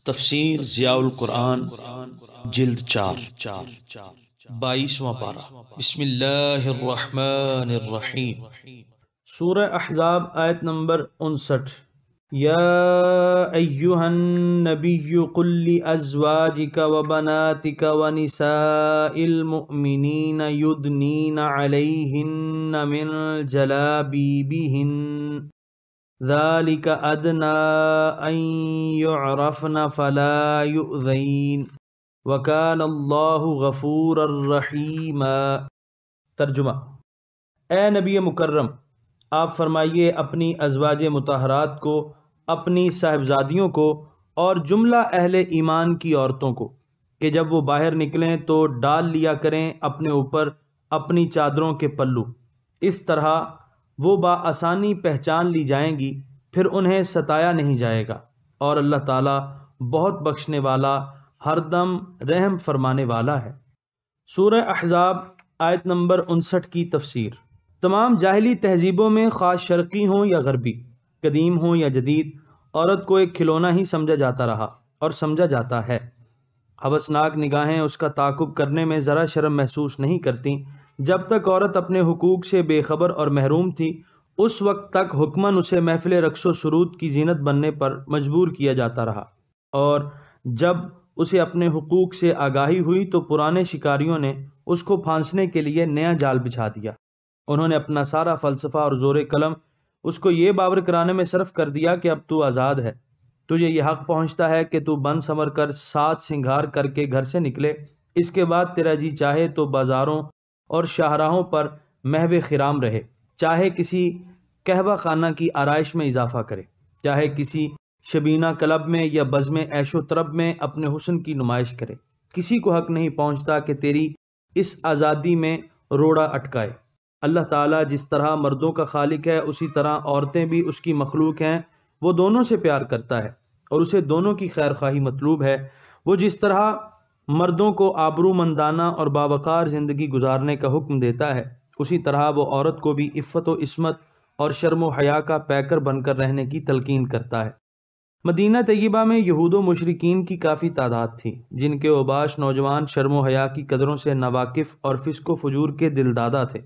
تفسیر ضیاء القرآن جلد 4 22واں پارہ۔ بسم اللہ الرحمن الرحیم۔ سورہ احزاب آیت نمبر 59۔ یا ایہا النبی قل لازواجک وبناتک ونساء المؤمنین یدنین علیہن من جلابیبہن ذالک ادنی ان یعرفن فلا یؤذین وکان اللہ غفورا رحیما۔ ترجمہ: اے نبی مکرم، آپ فرمائیے اپنی ازواج مطہرات کو، اپنی صاحبزادیوں کو اور جملہ اہل ایمان کی عورتوں کو کہ جب وہ باہر نکلیں تو ڈال لیا کریں اپنے اوپر اپنی چادروں کے پلو، اس طرح وہ بآسانی پہچان لی جائیں گی، پھر انہیں ستایا نہیں جائے گا، اور اللہ تعالیٰ بہت بخشنے والا، ہر دم رحم فرمانے والا ہے۔ سورہ احزاب آیت نمبر 59 کی تفسیر۔ تمام جاہلی تہذیبوں میں، خاص شرقی ہوں یا غربی، قدیم ہوں یا جدید، عورت کو ایک کھلونا ہی سمجھا جاتا رہا اور سمجھا جاتا ہے۔ ہوسناک نگاہیں اس کا تعاقب کرنے میں ذرا شرم محسوس نہیں کرتیں۔ جب تک عورت اپنے حقوق سے بے خبر اور محروم تھی، اس وقت تک حکماً اسے محفل رقص و سرود کی زینت بننے پر مجبور کیا جاتا رہا، اور جب اسے اپنے حقوق سے آگاہی ہوئی تو پرانے شکاریوں نے اس کو پھانسنے کے لیے نیا جال بچھا دیا۔ انہوں نے اپنا سارا فلسفہ اور زور قلم اس کو یہ باور کرانے میں صرف کر دیا کہ اب تو آزاد ہے، تجھے یہ حق پہنچتا ہے کہ تو بن سنور کر، سات سنگھار کر کے گھر سے نکلے، اس کے بعد تیرا جی چاہے تو بازاروں اور شاہراہوں پر محو خرام رہے، چاہے کسی قہوہ خانہ کی آرائش میں اضافہ کرے، چاہے کسی شبینہ کلب میں یا بزم عیش و طرب میں اپنے حسن کی نمائش کرے۔ کسی کو حق نہیں پہنچتا کہ تیری اس آزادی میں روڑا اٹکائے۔ اللہ تعالیٰ جس طرح مردوں کا خالق ہے، اسی طرح عورتیں بھی اس کی مخلوق ہیں۔ وہ دونوں سے پیار کرتا ہے اور اسے دونوں کی خیر خواہی مطلوب ہے۔ وہ جس طرح مردوں کو آبرو مندانہ اور باوقار زندگی گزارنے کا حکم دیتا ہے، اسی طرح وہ عورت کو بھی عفت و عصمت اور شرم و حیا کا پیکر بن کر رہنے کی تلقین کرتا ہے۔ مدینہ طیبہ میں یہود و مشرکین کی کافی تعداد تھی، جن کے اوباش نوجوان شرم و حیا کی قدروں سے ناواقف اور فسق و فجور کے دل دادا تھے۔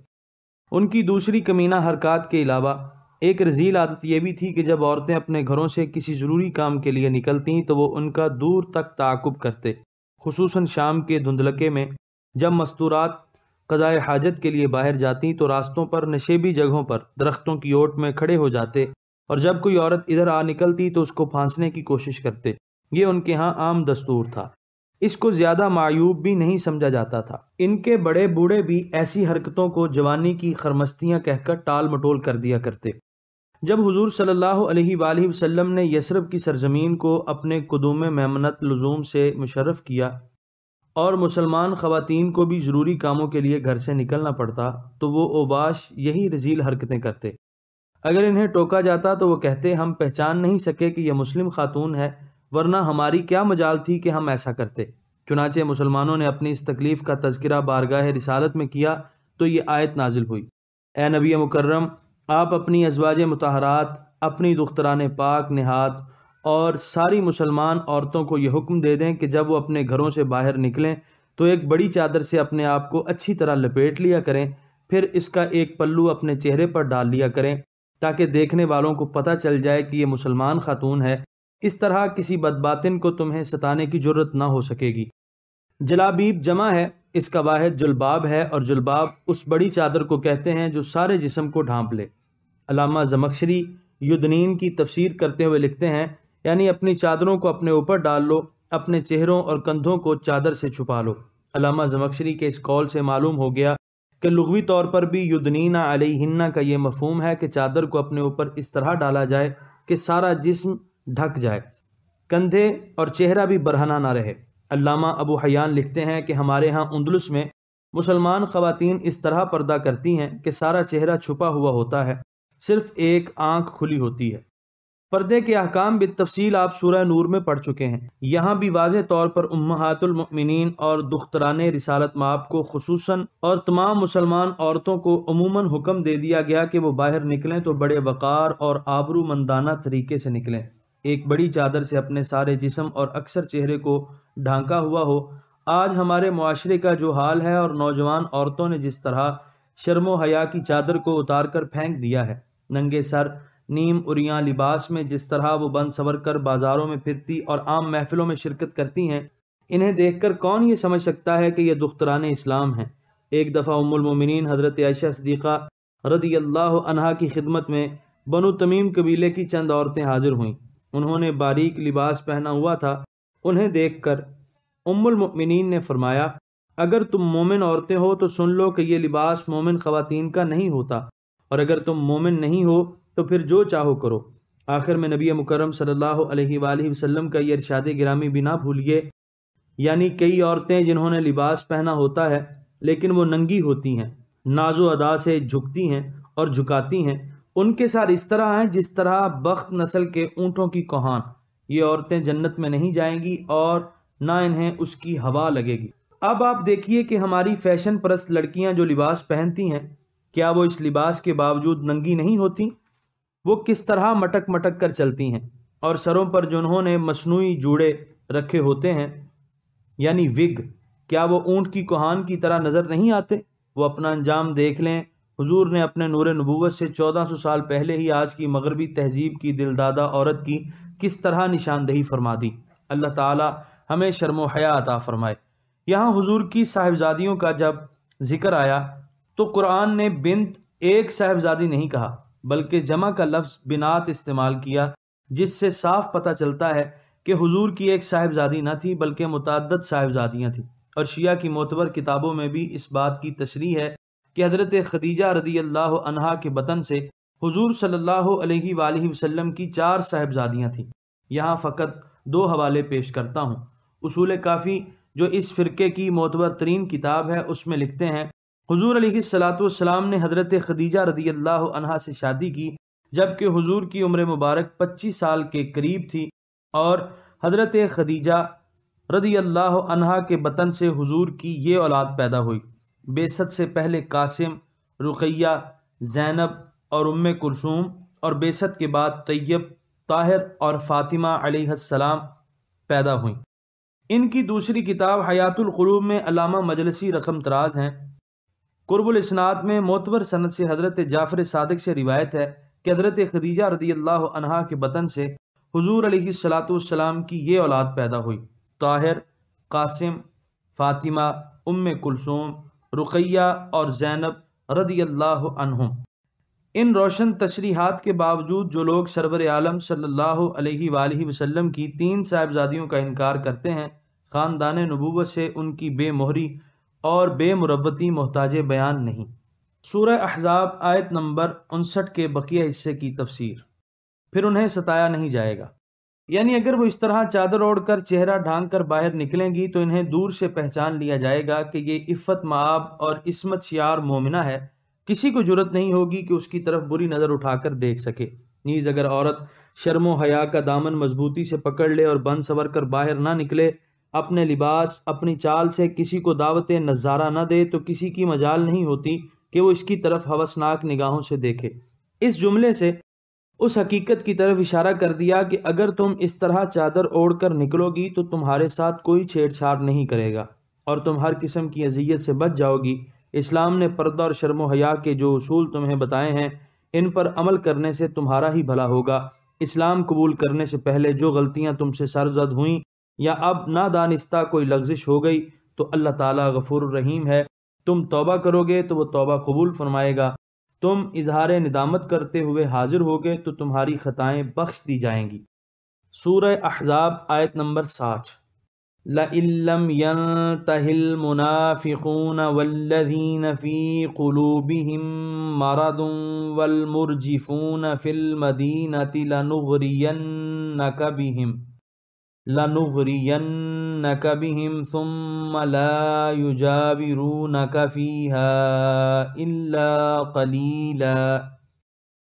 ان کی دوسری کمینہ حرکات کے علاوہ ایک رذیل عادت یہ بھی تھی کہ جب عورتیں اپنے گھروں سے کسی ضروری کام کے لیے نکلتیں تو وہ ان کا دور تک تعاقب کرتے، خصوصاً شام کے دھندلکے میں جب مستورات قضائے حاجت کے لیے باہر جاتیں تو راستوں پر نشیبی جگہوں پر درختوں کی اوٹ میں کھڑے ہو جاتے، اور جب کوئی عورت ادھر آ نکلتی تو اس کو پھانسنے کی کوشش کرتے۔ یہ ان کے ہاں عام دستور تھا، اس کو زیادہ معیوب بھی نہیں سمجھا جاتا تھا۔ ان کے بڑے بوڑھے بھی ایسی حرکتوں کو جوانی کی خرمستیاں کہہ کر ٹال مٹول کر دیا کرتے۔ جب حضور صلی اللہ علیہ وآلہ وسلم نے یثرب کی سرزمین کو اپنے قدوم میمنت لزوم سے مشرف کیا اور مسلمان خواتین کو بھی ضروری کاموں کے لیے گھر سے نکلنا پڑتا، تو وہ اوباش یہی رذیل حرکتیں کرتے۔ اگر انہیں ٹوکا جاتا تو وہ کہتے، ہم پہچان نہیں سکے کہ یہ مسلم خاتون ہے، ورنہ ہماری کیا مجال تھی کہ ہم ایسا کرتے۔ چنانچہ مسلمانوں نے اپنی اس تکلیف کا تذکرہ بارگاہ رسالت میں کیا تو یہ آیت نازل ہوئی۔ اے نبی مکرم، آپ اپنی ازواج مطہرات، اپنی دختران پاک نہاد اور ساری مسلمان عورتوں کو یہ حکم دے دیں کہ جب وہ اپنے گھروں سے باہر نکلیں تو ایک بڑی چادر سے اپنے آپ کو اچھی طرح لپیٹ لیا کریں، پھر اس کا ایک پلو اپنے چہرے پر ڈال لیا کریں تاکہ دیکھنے والوں کو پتہ چل جائے کہ یہ مسلمان خاتون ہے۔ اس طرح کسی بدباطن کو تمہیں ستانے کی جرت نہ ہو سکے گی۔ جلابیب جمع ہے، اس کا واحد جلباب ہے، اور جلباب اس بڑی چادر کو کہتے ہیں جو سارے جسم کو ڈھانپ لے۔ علامہ زمخشری یدنین کی تفسیر کرتے ہوئے لکھتے ہیں، یعنی اپنی چادروں کو اپنے اوپر ڈال لو، اپنے چہروں اور کندھوں کو چادر سے چھپا لو۔ علامہ زمخشری کے اس قول سے معلوم ہو گیا کہ لغوی طور پر بھی یدنین علیہن کا یہ مفہوم ہے کہ چادر کو اپنے اوپر اس طرح ڈالا جائے کہ سارا جسم ڈھک جائے، کندھے اور چہرہ بھی برہنہ نہ رہے۔ علامہ ابو حیان لکھتے ہیں کہ ہمارے ہاں اندلس میں مسلمان خواتین اس طرح پردہ کرتی ہیں کہ سارا چہرہ چھپا ہوا ہوتا ہے، صرف ایک آنکھ کھلی ہوتی ہے۔ پردے کے احکام بالتفصیل آپ سورہ نور میں پڑھ چکے ہیں۔ یہاں بھی واضح طور پر امہات المؤمنین اور دختران رسالت مآب کو خصوصاً اور تمام مسلمان عورتوں کو عموماً حکم دے دیا گیا کہ وہ باہر نکلیں تو بڑے وقار اور آبرو مندانہ طریقے سے نکلیں۔ ایک بڑی چادر سے اپنے سارے جسم اور اکثر چہرے کو ڈھانکا ہوا ہو۔ آج ہمارے معاشرے کا جو حال ہے اور نوجوان عورتوں نے جس طرح شرم و حیا کی چادر کو اتار کر پھینک دیا ہے، ننگے سر نیم عریاں لباس میں جس طرح وہ بن سور کر بازاروں میں پھرتی اور عام محفلوں میں شرکت کرتی ہیں، انہیں دیکھ کر کون یہ سمجھ سکتا ہے کہ یہ دختران اسلام ہیں۔ ایک دفعہ ام المومنین حضرت عائشہ صدیقہ رضی اللہ عنہا کی خدمت میں بنو تمیم قبیلے کی چند عورتیں حاضر ہوئیں۔ انہوں نے باریک لباس پہنا ہوا تھا۔ انہیں دیکھ کر ام المؤمنین نے فرمایا، اگر تم مومن عورتیں ہو تو سن لو کہ یہ لباس مومن خواتین کا نہیں ہوتا، اور اگر تم مومن نہیں ہو تو پھر جو چاہو کرو۔ آخر میں نبی مکرم صلی اللہ علیہ وآلہ وسلم کا یہ ارشاد گرامی بھی نہ بھولیے، یعنی کئی عورتیں جنہوں نے لباس پہنا ہوتا ہے لیکن وہ ننگی ہوتی ہیں، ناز و ادا سے جھکتی ہیں اور جھکاتی ہیں، ان کے ساتھ اس طرح ہیں جس طرح بخت نسل کے اونٹوں کی کوہان۔ یہ عورتیں جنت میں نہیں جائیں گی اور نہ انہیں اس کی ہوا لگے گی۔ اب آپ دیکھیے کہ ہماری فیشن پرست لڑکیاں جو لباس پہنتی ہیں، کیا وہ اس لباس کے باوجود ننگی نہیں ہوتی؟ وہ کس طرح مٹک مٹک کر چلتی ہیں، اور سروں پر جنہوں نے مصنوعی جوڑے رکھے ہوتے ہیں یعنی وگ، کیا وہ اونٹ کی کوہان کی طرح نظر نہیں آتے؟ وہ اپنا انجام دیکھ لیں۔ حضور نے اپنے نور نبوت سے 1400 سال پہلے ہی آج کی مغربی تہذیب کی دلدادہ عورت کی کس طرح نشاندہی فرما دی۔ اللہ تعالی ہمیں شرم و حیا عطا فرمائے۔ یہاں حضور کی صاحبزادیوں کا جب ذکر آیا تو قرآن نے بنت ایک صاحبزادی نہیں کہا، بلکہ جمع کا لفظ بنات استعمال کیا، جس سے صاف پتہ چلتا ہے کہ حضور کی ایک صاحبزادی نہ تھی بلکہ متعدد صاحبزادیاں تھیں۔ اور شیعہ کی معتبر کتابوں میں بھی اس بات کی تشریح ہے کہ حضرت خدیجہ رضی اللہ عنہا کے بطن سے حضور صلی اللہ علیہ وآلہ وسلم کی 4 صاحبزادیاں تھیں۔ یہاں فقط 2 حوالے پیش کرتا ہوں۔ اصول کافی جو اس فرقے کی معتبر ترین کتاب ہے، اس میں لکھتے ہیں، حضور علیہ السلام نے حضرت خدیجہ رضی اللہ عنہا سے شادی کی جبکہ حضور کی عمر مبارک 25 سال کے قریب تھی، اور حضرت خدیجہ رضی اللہ عنہا کے بطن سے حضور کی یہ اولاد پیدا ہوئی۔ بعثت سے پہلے قاسم، رقیہ، زینب اور ام کلثوم، اور بعثت کے بعد طیب، طاہر اور فاطمہ علیہ السلام پیدا ہوئیں۔ ان کی دوسری کتاب حیات القلوب میں علامہ مجلسی رقم تراز ہیں۔ قرب الاسناد میں معتبر سند سے حضرت جعفر صادق سے روایت ہے کہ حضرت خدیجہ رضی اللہ عنہا کے بطن سے حضور علیہ السلام کی یہ اولاد پیدا ہوئی: طاہر، قاسم، فاطمہ، ام کلثوم، رقیہ اور زینب رضی اللہ عنہم۔ ان روشن تشریحات کے باوجود جو لوگ سرور عالم صلی اللہ علیہ وآلہ وسلم کی 3 صاحبزادیوں کا انکار کرتے ہیں، خاندان نبوت سے ان کی بے مہری اور بے مروتی محتاج بیان نہیں۔ سورہ احزاب آیت نمبر 59 کے بقیہ حصے کی تفسیر۔ پھر انہیں ستایا نہیں جائے گا، یعنی اگر وہ اس طرح چادر اوڑھ کر چہرہ ڈھانک کر باہر نکلیں گی تو انہیں دور سے پہچان لیا جائے گا کہ یہ عفت مآب اور عصمت شعار مومنہ ہے۔ کسی کو جرت نہیں ہوگی کہ اس کی طرف بری نظر اٹھا کر دیکھ سکے۔ نیز اگر عورت شرم و حیا کا دامن مضبوطی سے پکڑ لے اور بن سور کر باہر نہ نکلے، اپنے لباس اپنی چال سے کسی کو دعوت نظارہ نہ دے، تو کسی کی مجال نہیں ہوتی کہ وہ اس کی طرف ہوسناک نگاہوں سے دیکھے۔ اس جملے سے اس حقیقت کی طرف اشارہ کر دیا کہ اگر تم اس طرح چادر اوڑھ کر نکلو گی تو تمہارے ساتھ کوئی چھیڑ چھاڑ نہیں کرے گا اور تم ہر قسم کی اذیت سے بچ جاؤ گی۔ اسلام نے پردہ اور شرم و حیا کے جو اصول تمہیں بتائے ہیں، ان پر عمل کرنے سے تمہارا ہی بھلا ہوگا۔ اسلام قبول کرنے سے پہلے جو غلطیاں تم سے سرزد ہوئیں یا اب نادانستہ کوئی لغزش ہو گئی تو اللہ تعالیٰ غفور الرحیم ہے۔ تم توبہ کرو گے تو وہ توبہ قبول فرمائے گا۔ تم اظہار ندامت کرتے ہوئے حاضر ہوگے تو تمہاری خطائیں بخش دی جائیں گی۔ سورہ احزاب آیت نمبر 60۔ لَئِن لَّمْ يَنْتَهِ الْمُنَافِقُونَ وَالَّذِينَ فِي قُلُوبِهِم مَّرَضٌ وَالْمُرْجِفُونَ فِي الْمَدِينَةِ لَنُغْرِيَنَّكَ بِهِمْ ثُمَّ لَا يُجَاوِرُونَكَ فِيهَا إِلَّا قَلِيلًا۔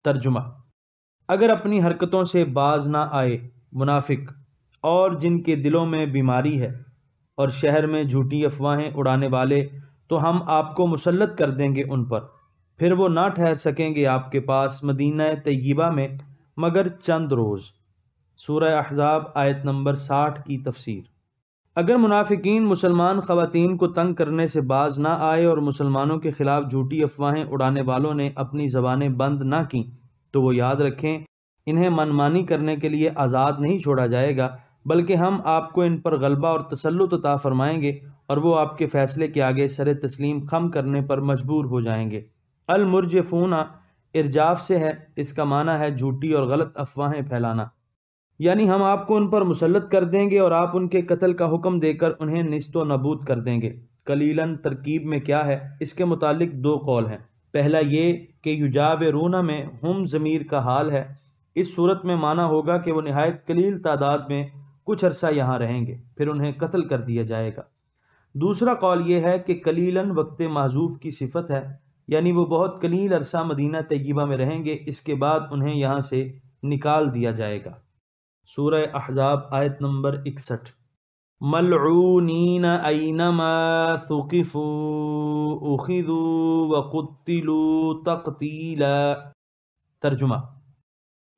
ترجمہ: اگر اپنی حرکتوں سے باز نہ آئے منافق اور جن کے دلوں میں بیماری ہے اور شہر میں جھوٹی افواہیں اڑانے والے، تو ہم آپ کو مسلط کر دیں گے ان پر، پھر وہ نہ ٹھہر سکیں گے آپ کے پاس مدینہ طیبہ میں مگر چند روز۔ سورہ احزاب آیت نمبر 60 کی تفسیر۔ اگر منافقین مسلمان خواتین کو تنگ کرنے سے باز نہ آئے اور مسلمانوں کے خلاف جھوٹی افواہیں اڑانے والوں نے اپنی زبانیں بند نہ کیں تو وہ یاد رکھیں انہیں منمانی کرنے کے لیے آزاد نہیں چھوڑا جائے گا، بلکہ ہم آپ کو ان پر غلبہ اور تسلط عطا فرمائیں گے اور وہ آپ کے فیصلے کے آگے سر تسلیم خم کرنے پر مجبور ہو جائیں گے۔ المرجفون ارجاف سے ہے، اس کا معنی ہے جھوٹی اور غلط افواہیں پھیلانا، یعنی ہم آپ کو ان پر مسلط کر دیں گے اور آپ ان کے قتل کا حکم دے کر انہیں نیست و نابود کر دیں گے۔ قلیلاً ترکیب میں کیا ہے؟ اس کے متعلق دو قول ہیں۔ پہلا یہ کہ یجاورون میں ہم ضمیر کا حال ہے، اس صورت میں معنی ہوگا کہ وہ نہایت قلیل تعداد میں کچھ عرصہ یہاں رہیں گے پھر انہیں قتل کر دیا جائے گا۔ دوسرا قول یہ ہے کہ قلیلاً وقت محذوف کی صفت ہے، یعنی وہ بہت قلیل عرصہ مدینہ طیبہ میں رہیں گے، اس کے بعد انہیں یہاں سے نکال دیا جائے گا۔ سورہ احزاب آیت نمبر 61۔ ملعونین اینما ثقفوا اخذوا وقتلوا تقتیلا۔ ترجمہ: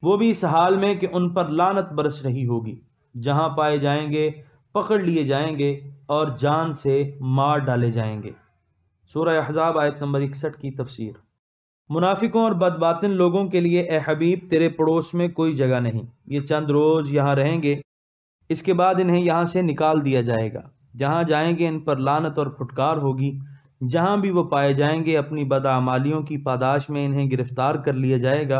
وہ بھی اس حال میں کہ ان پر لعنت برس رہی ہوگی، جہاں پائے جائیں گے پکڑ لیے جائیں گے اور جان سے مار ڈالے جائیں گے۔ سورہ احزاب آیت نمبر 61 کی تفسیر۔ منافقوں اور بدباطن لوگوں کے لیے اے حبیب تیرے پڑوس میں کوئی جگہ نہیں، یہ چند روز یہاں رہیں گے، اس کے بعد انہیں یہاں سے نکال دیا جائے گا۔ جہاں جائیں گے ان پر لعنت اور پھٹکار ہوگی، جہاں بھی وہ پائے جائیں گے اپنی بداعمالیوں کی پاداش میں انہیں گرفتار کر لیا جائے گا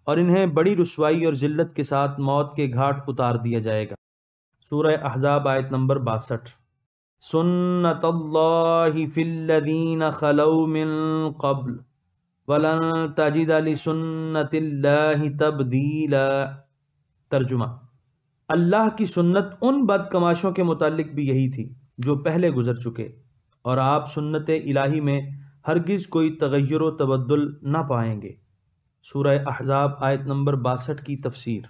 اور انہیں بڑی رسوائی اور ذلت کے ساتھ موت کے گھاٹ اتار دیا جائے گا۔ سورہ احزاب آیت نمبر 62۔ سنت اللہ فی الذین خلو من قبل وَلَن تَجِدَ لِسُنَّتِ اللَّهِ تَبْدِيلًا۔ ترجمہ: اللہ کی سنت ان بدکماشوں کے متعلق بھی یہی تھی جو پہلے گزر چکے، اور آپ سنت الہی میں ہرگز کوئی تغیر و تبدل نہ پائیں گے۔ سورہ احزاب آیت نمبر 62 کی تفسیر۔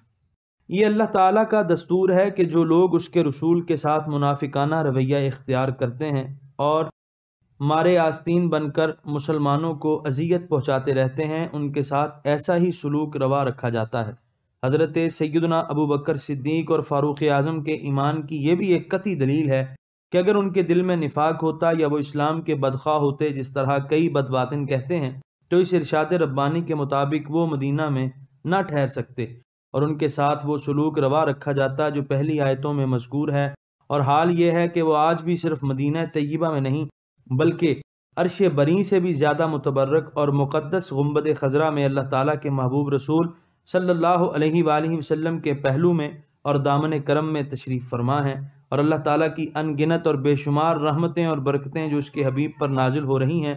یہ اللہ تعالیٰ کا دستور ہے کہ جو لوگ اس کے رسول کے ساتھ منافقانہ رویہ اختیار کرتے ہیں اور مارے آستین بن کر مسلمانوں کو اذیت پہنچاتے رہتے ہیں، ان کے ساتھ ایسا ہی سلوک روا رکھا جاتا ہے۔ حضرت سیدنا ابو بکر صدیق اور فاروق اعظم کے ایمان کی یہ بھی ایک قطعی دلیل ہے کہ اگر ان کے دل میں نفاق ہوتا یا وہ اسلام کے بدخواہ ہوتے جس طرح کئی بدباطن کہتے ہیں، تو اس ارشاد ربانی کے مطابق وہ مدینہ میں نہ ٹھہر سکتے اور ان کے ساتھ وہ سلوک روا رکھا جاتا جو پہلی آیتوں میں مذکور ہے۔ اور حال یہ ہے کہ وہ آج بھی صرف مدینہ طیبہ میں نہیں بلکہ عرش بری سے بھی زیادہ متبرک اور مقدس گنبد خضرا میں اللہ تعالیٰ کے محبوب رسول صلی اللہ علیہ وآلہ وسلم کے پہلو میں اور دامن کرم میں تشریف فرما ہیں، اور اللہ تعالیٰ کی ان گنت اور بے شمار رحمتیں اور برکتیں جو اس کے حبیب پر نازل ہو رہی ہیں،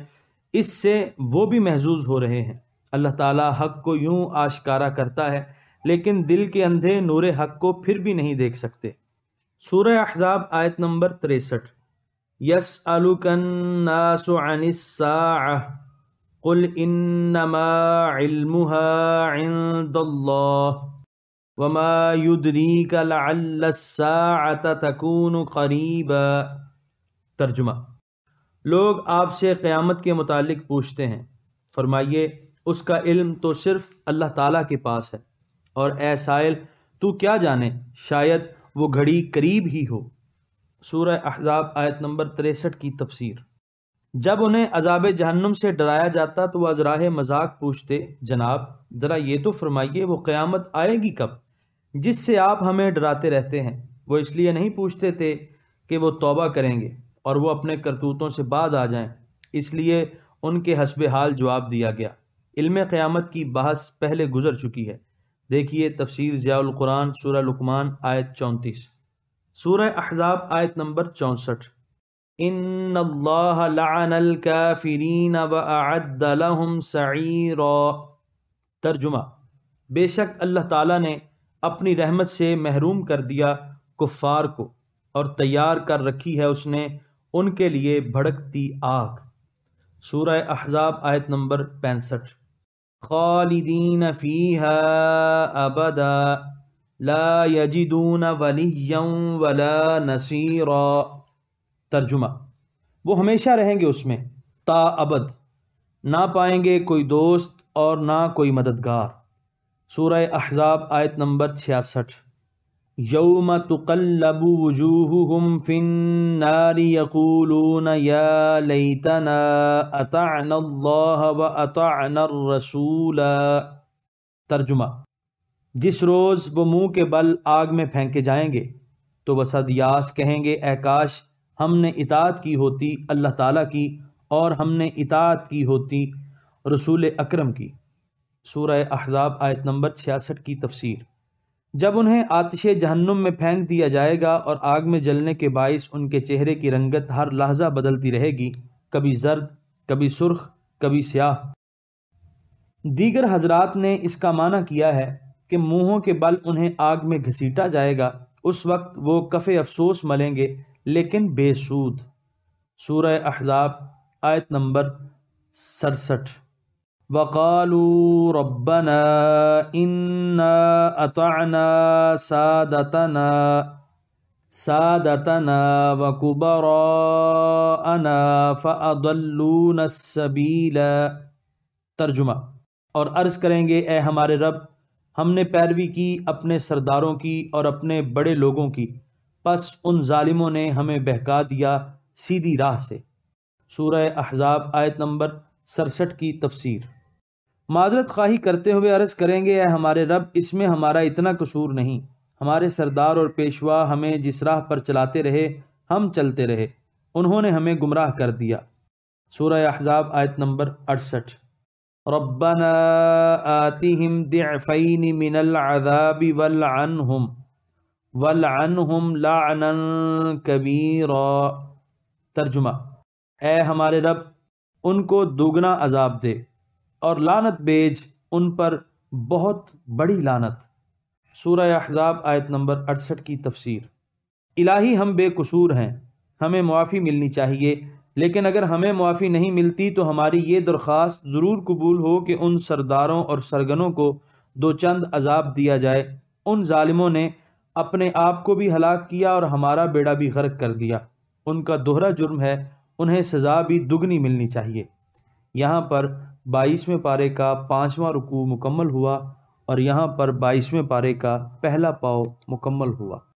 اس سے وہ بھی محظوظ ہو رہے ہیں۔ اللہ تعالیٰ حق کو یوں آشکارا کرتا ہے لیکن دل کے اندھے نور حق کو پھر بھی نہیں دیکھ سکتے۔ سورہ احزاب آیت نمبر 63۔ یسألک الناس عن الساعة قل انما علمها عند اللہ وما يدریک لعل الساعة تکون قریبا۔ ترجمہ: لوگ آپ سے قیامت کے متعلق پوچھتے ہیں، فرمائیے اس کا علم تو صرف اللہ تعالیٰ کے پاس ہے، اور اے سائل تو کیا جانے شاید وہ گھڑی قریب ہی ہو۔ سورہ احزاب آیت نمبر 63 کی تفسیر۔ جب انہیں عذاب جہنم سے ڈرایا جاتا تو وہ از راہ مذاق پوچھتے، جناب ذرا یہ تو فرمائیے وہ قیامت آئے گی کب جس سے آپ ہمیں ڈراتے رہتے ہیں؟ وہ اس لیے نہیں پوچھتے تھے کہ وہ توبہ کریں گے اور وہ اپنے کرتوتوں سے باز آ جائیں، اس لیے ان کے حسب حال جواب دیا گیا۔ علم قیامت کی بحث پہلے گزر چکی ہے، دیکھیے تفسیر ضیاء القرآن سورہ لقمان آیت 34۔ سورہ احزاب آیت نمبر 64۔ ان اللہ لعن الکافرین واعد لهم سعیرا۔ ترجمہ: بے شک اللہ تعالیٰ نے اپنی رحمت سے محروم کر دیا کفار کو اور تیار کر رکھی ہے اس نے ان کے لیے بھڑکتی آگ۔ سورہ احزاب آیت نمبر 65۔ خالدین فیہا ابدا لا یجدون ولیا ولا نصیرا۔ ترجمہ: وہ ہمیشہ رہیں گے اس میں تا ابد، نہ پائیں گے کوئی دوست اور نہ کوئی مددگار۔ سورہ احزاب آیت نمبر 66۔ یوم تقلب وجوہہم فی النار یقولون یا لیتنا اطعنا اللہ واطعنا الرسول۔ ترجمہ: جس روز وہ منہ کے بل آگ میں پھینکے جائیں گے تو وہ صدیاس کہیں گے اے کاش ہم نے اطاعت کی ہوتی اللہ تعالیٰ کی اور ہم نے اطاعت کی ہوتی رسول اکرم کی۔ سورہ احزاب آیت نمبر 66 کی تفسیر۔ جب انہیں آتش جہنم میں پھینک دیا جائے گا اور آگ میں جلنے کے باعث ان کے چہرے کی رنگت ہر لحظہ بدلتی رہے گی، کبھی زرد، کبھی سرخ، کبھی سیاہ۔ دیگر حضرات نے اس کا معنی کیا ہے کہ منہوں کے بل انہیں آگ میں گھسیٹا جائے گا، اس وقت وہ کف افسوس ملیں گے لیکن بے سود۔ سورہ احزاب آیت نمبر 67۔ وَقَالُوا رَبَّنَا إِنَّا أَطَعْنَا سَادَتَنَا وَكُبَرَاءَنَا فَأَضَلُّونَا السَّبِيلَ۔ ترجمہ: اور عرض کریں گے اے ہمارے رب، ہم نے پیروی کی اپنے سرداروں کی اور اپنے بڑے لوگوں کی، پس ان ظالموں نے ہمیں بہکا دیا سیدھی راہ سے۔ سورہ احزاب آیت نمبر 67 کی تفسیر۔ معذرت خواہی کرتے ہوئے عرض کریں گے اے ہمارے رب، اس میں ہمارا اتنا قصور نہیں، ہمارے سردار اور پیشوا ہمیں جس راہ پر چلاتے رہے ہم چلتے رہے، انہوں نے ہمیں گمراہ کر دیا۔ سورہ احزاب آیت نمبر 68۔ ربنا آتهم ضعفین من العذاب والعنہم لعنا کبیرا۔ ترجمہ: اے ہمارے رب، ان کو دوگنا عذاب دے اور لعنت بیج ان پر بہت بڑی لعنت۔ سورہ احزاب آیت نمبر 68 کی تفسیر۔ الہی ہم بے قصور ہیں، ہمیں معافی ملنی چاہیے، لیکن اگر ہمیں معافی نہیں ملتی تو ہماری یہ درخواست ضرور قبول ہو کہ ان سرداروں اور سرگنوں کو دو چند عذاب دیا جائے۔ ان ظالموں نے اپنے آپ کو بھی ہلاک کیا اور ہمارا بیڑا بھی غرق کر دیا، ان کا دوہرا جرم ہے، انہیں سزا بھی دگنی ملنی چاہیے۔ یہاں پر 22ویں پارے کا 5واں رکوع مکمل ہوا اور یہاں پر 22ویں پارے کا پہلا پاؤ مکمل ہوا۔